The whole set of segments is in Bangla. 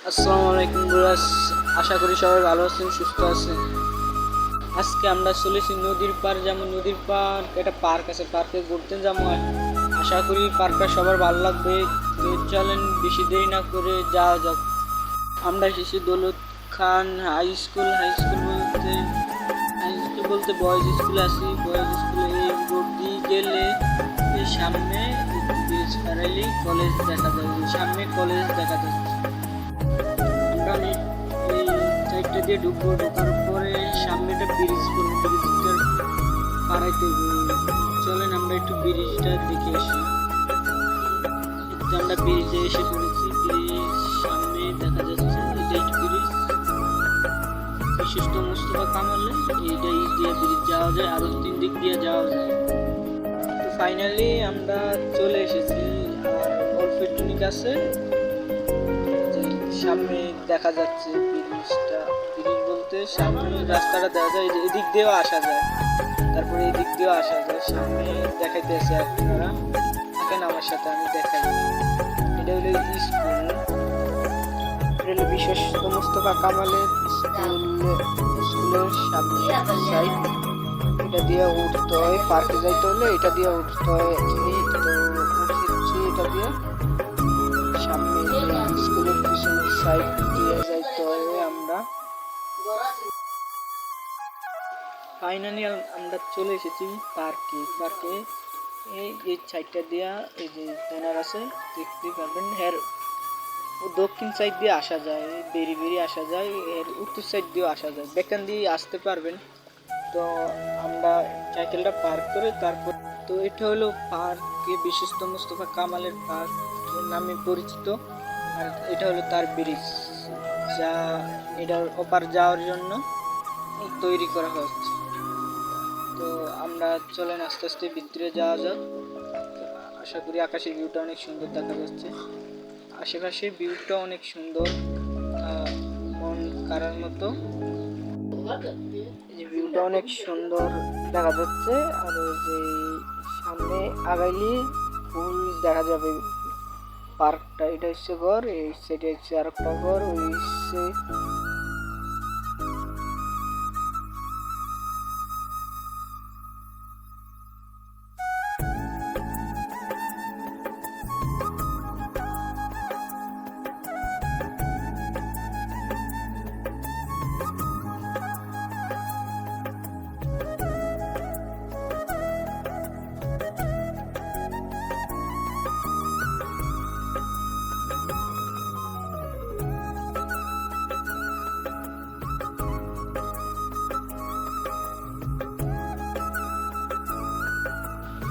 আসসালামু আলাইকুম ভিউয়ার্স, আশা করি সবাই ভালো আছেন, সুস্থ আছেন। আজকে আমরা চলেছি নদীর পার, যেমন নদীর পার একটা পার্ক আছে, পার্কে ঘুরতে যাবো। আশা করি পার্কটা সবার ভালো লাগবে। তো চলেন বেশি দেরি না করে যাওয়া যাক। আমরা এসেছি দৌলত খান হাই স্কুল। হাই স্কুল বলতে বয়েজ স্কুল আছি। বয়েজ স্কুলে এই রোড দিয়ে গেলে এই সামনে ব্রিজ পারাইলেই কলেজ দেখা যাবে। সামনে কলেজ দেখা যাচ্ছে। আমরা এই সাইডটা দিয়ে ঢুকবো, ঢোকার পরে সামনে একটা ব্রিজ পড়বে, ব্রিজটার পাড়াইতে চলেন আমরা একটু ব্রিজটা দেখে আসি। আমরা ব্রিজে এসে পড়েছি। ব্রিজ সামনে দেখা যাচ্ছে, এটাই ব্রিজ বিশিষ্ট মোস্তফা কামালের। এইটাই দিয়ে ব্রিজ যাওয়া যায়, আরো 3 দিক দিয়ে যাওয়া যায়। তো ফাইনালি আমরা চলে এসেছি। আর অল্প একটু কাছে সামনে দেখা যাচ্ছে ব্রিজটা। ব্রিজ বলতে সামনে রাস্তাটা দেখা যায়, এদিক দিয়েও আসা যায়, তারপরে এদিক দিয়েও আসা যায়। সামনে দেখাইতেছে আপনারা, থাকেন আমার সাথে, আমি দেখাই। এটা হলো স্কুল, এটা হলো বিশ্বস্ত মোস্তফা কামালের স্কুলের সামনে সাইড। এটা দিয়ে উঠতে হয়, পার্কে যাইতে হলে এটা দিয়ে উঠতে হয়। উঠেছি এটা দিয়ে সামনে স্কুলের পিছনের সাইড দিয়ে যাইতে হবে। আমরা ফাইনালি আমরা চলে এসেছি পার্কে। এই সাইডটা দিয়া এই যে ব্যানার আছে, দেখতে পারবেন। এর দক্ষিণ সাইড দিয়ে আসা যায়, বেরিয়ে আসা যায়। এর উত্তর সাইড দিয়েও আসা যায়, বেকান দিয়ে আসতে পারবেন। তো আমরা সাইকেলটা পার্ক করে তারপর, তো এটা হলো পার্কে বিশিষ্ট মোস্তফা কামালের পার্ক নামে পরিচিত। আর এটা হলো তার ব্রিজ, যা এটার ওপার যাওয়ার জন্য তৈরি করা হচ্ছে। তো আমরা চলেন আস্তে আস্তে ভিতরে যাওয়া যাক। আশা করি আকাশের ভিউটা অনেক সুন্দর দেখা যাচ্ছে। আশেপাশের ভিউটা অনেক সুন্দর, মন কাড়ার মতো। এই ভিউটা অনেক সুন্দর দেখা যাচ্ছে। আর ওই যে সামনে আগাইলে ফুল দেখা যাবে। পার্কটা এটা হচ্ছে ঘর, এই সাইডে হচ্ছে আরেকটা ঘর, ওই হচ্ছে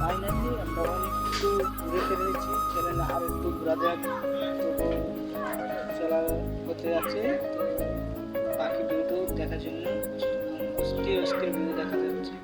ফাইনালি আমরা অনেকটু ঘুরে ফেলেছি। চলেন আর একটু ঘোরা যাক। তো চলার পথে আছে, তো বাকি ভিউটাও দেখার জন্য অস্থির ভিউ দেখা যাচ্ছে।